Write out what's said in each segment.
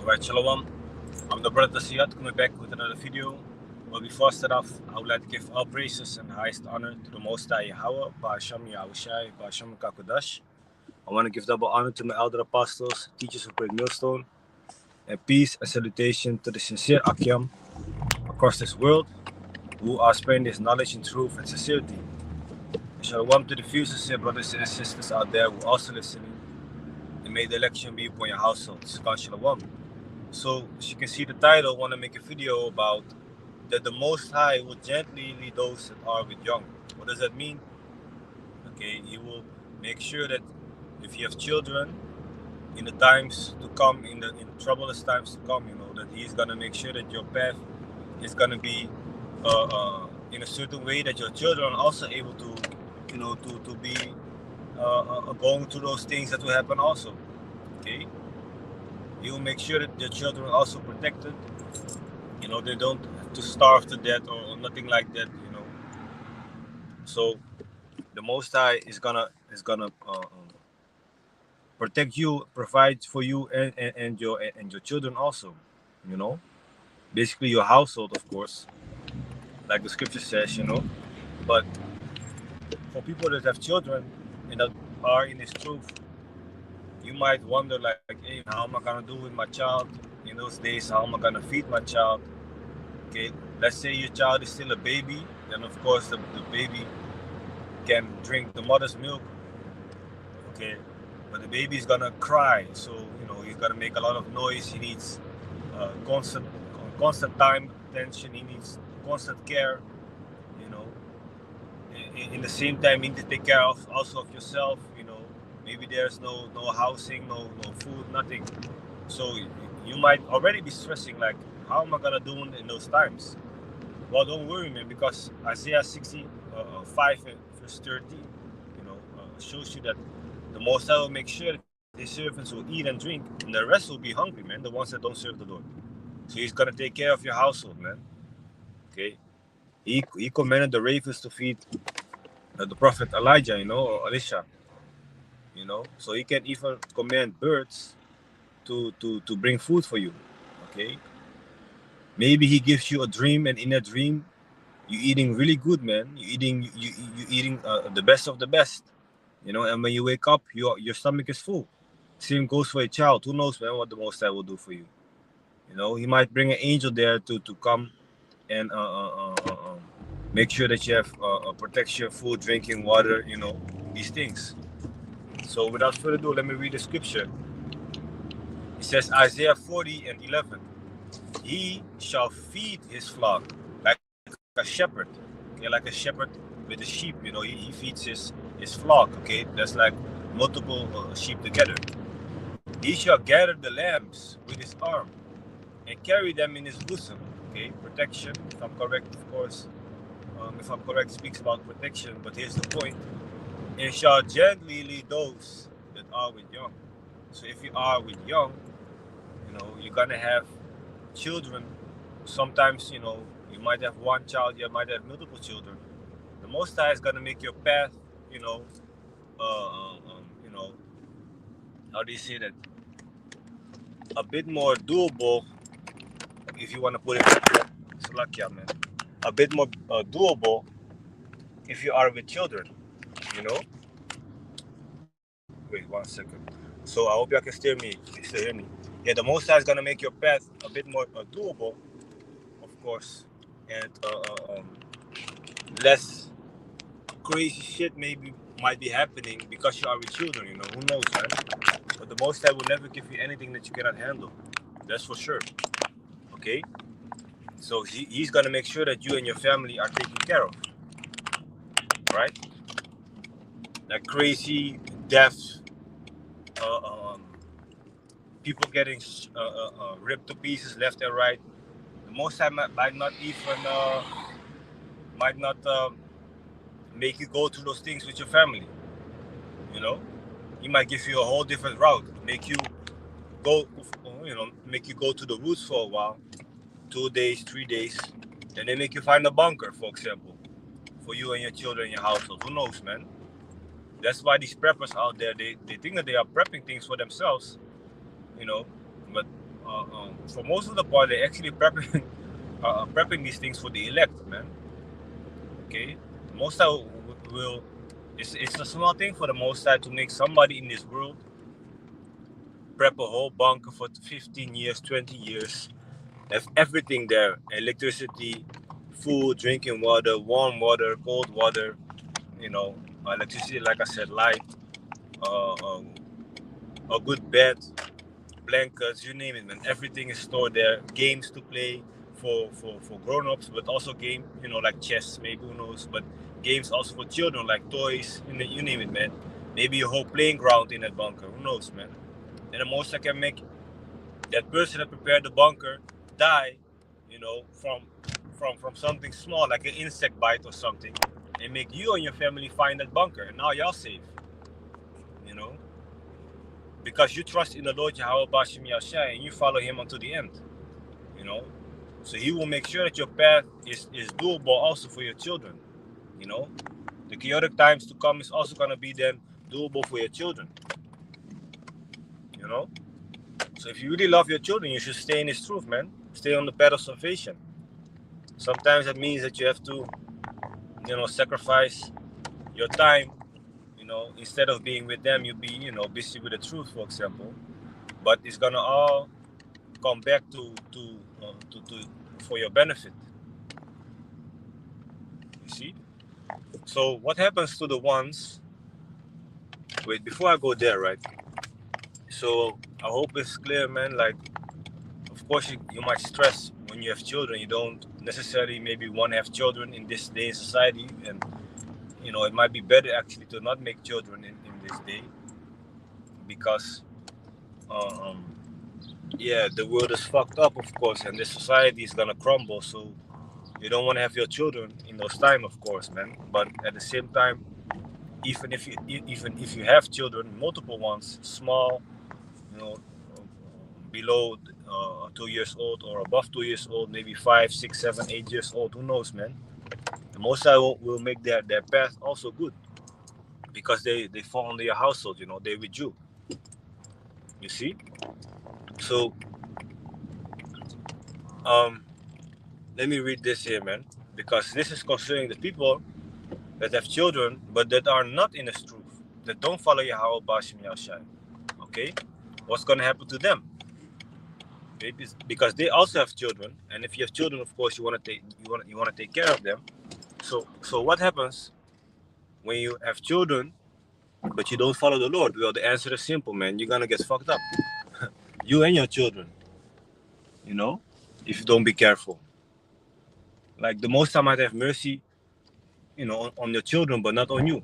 Alright, Shalom. I'm the brother Siyat coming back with another video. But before I start off, I would like to give all praises and highest honor to the Most High Yahweh, Ba'asham Yahushai, Ba'asham Kakodash. I want to give double honor to my elder apostles, teachers of Great Millstone, and peace and salutation to the sincere Akyam across this world who are spreading this knowledge and truth and sincerity. And Shalom to the few sincere brothers and sisters out there who are also listening, and may the election be upon your household. Shalom. So, as you can see the title, I want to make a video about that the Most High will gently lead those that are with young. What does that mean? Okay, He will make sure that if you have children in the times to come, in troublous times to come, that He's gonna make sure that your path is gonna be in a certain way that your children are also able to, to be going through those things that will happen also. Okay. He will make sure that your children are also protected. They don't have to starve to death or nothing like that. So the Most High is gonna protect you, provide for you and your children also. Basically your household, of course, like the scripture says. But for people that have children and that are in this truth, you might wonder like, hey, how am I gonna do with my child in those days? How am I gonna feed my child? Okay, let's say your child is still a baby, then of course the baby can drink the mother's milk. Okay, but the baby is gonna cry, so he's gonna make a lot of noise. He needs constant time, attention. He needs constant care. In the same time, you need to take care of also of yourself. Maybe there's no housing, no food, nothing. So you might already be stressing like, how am I gonna do in those times? Well, don't worry, man, because Isaiah 65 verse 13, shows you that the Most High will make sure that His servants will eat and drink, and the rest will be hungry, man. The ones that don't serve the Lord. So He's gonna take care of your household, man. Okay. He commanded the ravens to feed the prophet Elijah, or Elisha. So He can even command birds to bring food for you. Okay. Maybe He gives you a dream, and in a dream, you're eating really good, man. You're eating the best of the best. And when you wake up, your stomach is full. Same goes for a child. Who knows, man, what the Most High will do for you? He might bring an angel there to come and make sure that you have protection, food, drinking, water. These things. So without further ado, let me read the scripture. It says Isaiah 40:11. He shall feed his flock like a shepherd. Okay, like a shepherd with the sheep. He feeds his flock. Okay, that's like multiple sheep together. He shall gather the lambs with his arm and carry them in his bosom. Okay, protection. If I'm correct, of course. If I'm correct, speaks about protection. But here's the point: and shall gently lead those that are with young. So if you are with young, you're gonna have children. Sometimes you might have one child, you might have multiple children. The Most High is gonna make your path, how do you say that? A bit more doable, if you want to put it like that. Salakia, man. A bit more doable if you are with children. Wait 1 second. So I hope y'all can still hear me. Yeah, the Most High is gonna make your path a bit more doable, of course, and less crazy shit might be happening because you are with children. Who knows, man? But the Most High will never give you anything that you cannot handle. That's for sure. Okay. So he's gonna make sure that you and your family are taken care of, right? Like crazy deaths, people getting ripped to pieces left and right. The Most High might not even make you go through those things with your family. He might give you a whole different route, make you go to the woods for a while, 2 days, 3 days, and then make you find a bunker, for example, for you and your children in your household. Who knows, man? That's why these preppers out there, they think that they are prepping things for themselves, but for most of the part, they're actually prepping prepping these things for the elect, man. Okay, most I will. It's a small thing for the Most High to make somebody in this world prep a whole bunker for 15 years, 20 years, have everything there: electricity, food, drinking water, warm water, cold water. You know, electricity, like I said, light, uh, um, a good bed, blankets, you name it, man. Everything is stored there. Games to play for grown-ups, but also game, like chess, maybe, who knows. But games also for children, like toys, you name it, man. Maybe a whole playing ground in that bunker. Who knows, man? And the most I can make that person that prepared the bunker die, from something small like an insect bite or something, and make you and your family find that bunker, and now y'all safe. You know, because you trust in the Lord Yahweh Bashim Yashai and you follow him until the end. You know, so he will make sure that your path is doable also for your children. You know, the chaotic times to come is also gonna be then doable for your children. You know, so if you really love your children, you should stay in His truth, man. Stay on the path of salvation. Sometimes that means that you have to, sacrifice your time. Instead of being with them, you be, busy with the truth, for example. But it's gonna all come back to for your benefit. You see. So what happens to the ones? Wait, before I go there, right? So I hope it's clear, man. Like, of course, you might stress when you have children. You don't necessarily maybe want to have children in this day in society, and it might be better actually to not make children in this day, because the world is fucked up, of course, and the society is gonna crumble. So you don't want to have your children in those time, of course, man. But at the same time, even if you have children, multiple ones, small, below 2 years old or above 2 years old, maybe 5, 6, 7, 8 years old, who knows, man. The Most High will make their path also good, because they fall under your household, they with you. You see? So let me read this here, man, because this is concerning the people that have children but that are not in this truth, that don't follow Yahweh Bashim Yashai. Okay? What's gonna happen to them? Maybe because they also have children, and if you have children, of course you want to take care of them. So what happens when you have children but you don't follow the Lord? Well, the answer is simple, man. You're gonna get fucked up. You and your children. If you don't be careful. Like, the Most High might have mercy, on your children, but not on you.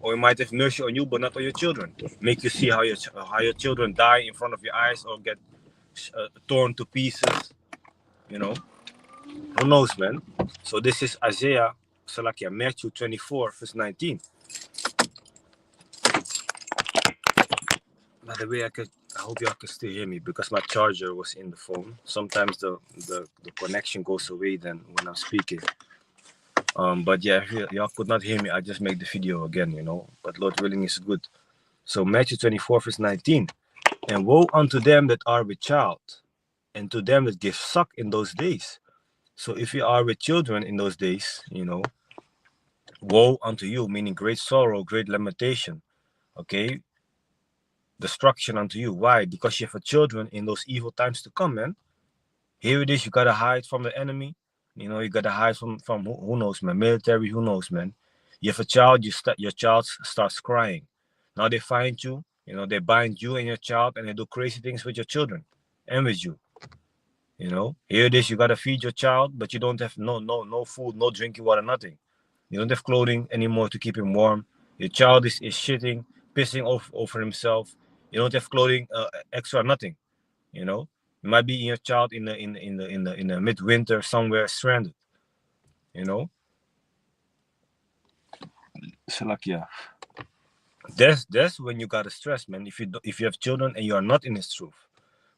Or He might have mercy on you, but not on your children. Make you see how your children die in front of your eyes or get torn to pieces. Who knows, man? So this is Isaiah, Matthew 24, verse 19. By the way, I hope y'all can still hear me, because my charger was in the phone. Sometimes the connection goes away then when I'm speaking. But yeah, if y'all could not hear me, I just make the video again, But Lord willing is good. So Matthew 24, verse 19. And woe unto them that are with child, and to them that give suck in those days. So if you are with children in those days, woe unto you, meaning great sorrow, great lamentation. Okay? Destruction unto you. Why? Because you have children in those evil times to come, man. Here it is, you gotta hide from the enemy. You gotta hide from who knows, man. Military, who knows, man. You have a child, your child starts crying. Now they find you, they bind you and your child, and they do crazy things with your children and with you. Here it is, you gotta feed your child, but you don't have no food, no drinking water, nothing. You don't have clothing anymore to keep him warm. Your child is shitting, pissing over himself. You don't have clothing, extra, nothing. You might be your child in the midwinter somewhere stranded. Salakia. That's when you gotta stress, man. If you have children and you are not in His truth.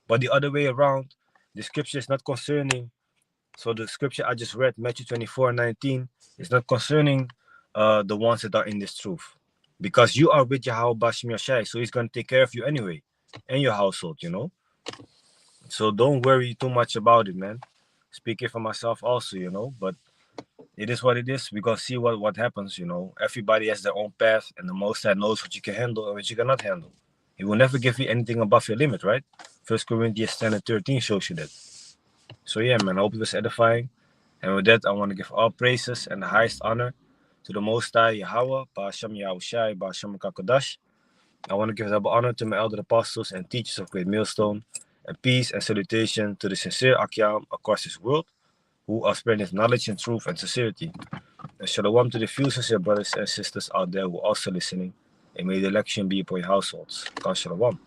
But the other way around, the scripture is not concerning. So the scripture I just read, Matthew 24:19, is not concerning the ones that are in this truth, because you are with Yahweh Bashim Yashai, so He's gonna take care of you anyway and your household. So don't worry too much about it, man. Speaking for myself also, but it is what it is. We're gonna see what happens. Everybody has their own path, and the Most High knows what you can handle and what you cannot handle. He will never give you anything above your limit, right? First Corinthians 10 and 13 shows you that. So yeah, man, I hope it was edifying. And with that, I want to give all praises and the highest honor to the Most High Yahweh, Ba'ashem Yahushai, Ba'ashem Kakodash. I want to give double honor to my elder apostles and teachers of Great Millstone, and peace and salutation to the sincere Akyam across this world, who are spreading his knowledge and truth and sincerity. And shalom to the few sincere brothers and sisters out there who are also listening, and may the election be upon your households. God shalom.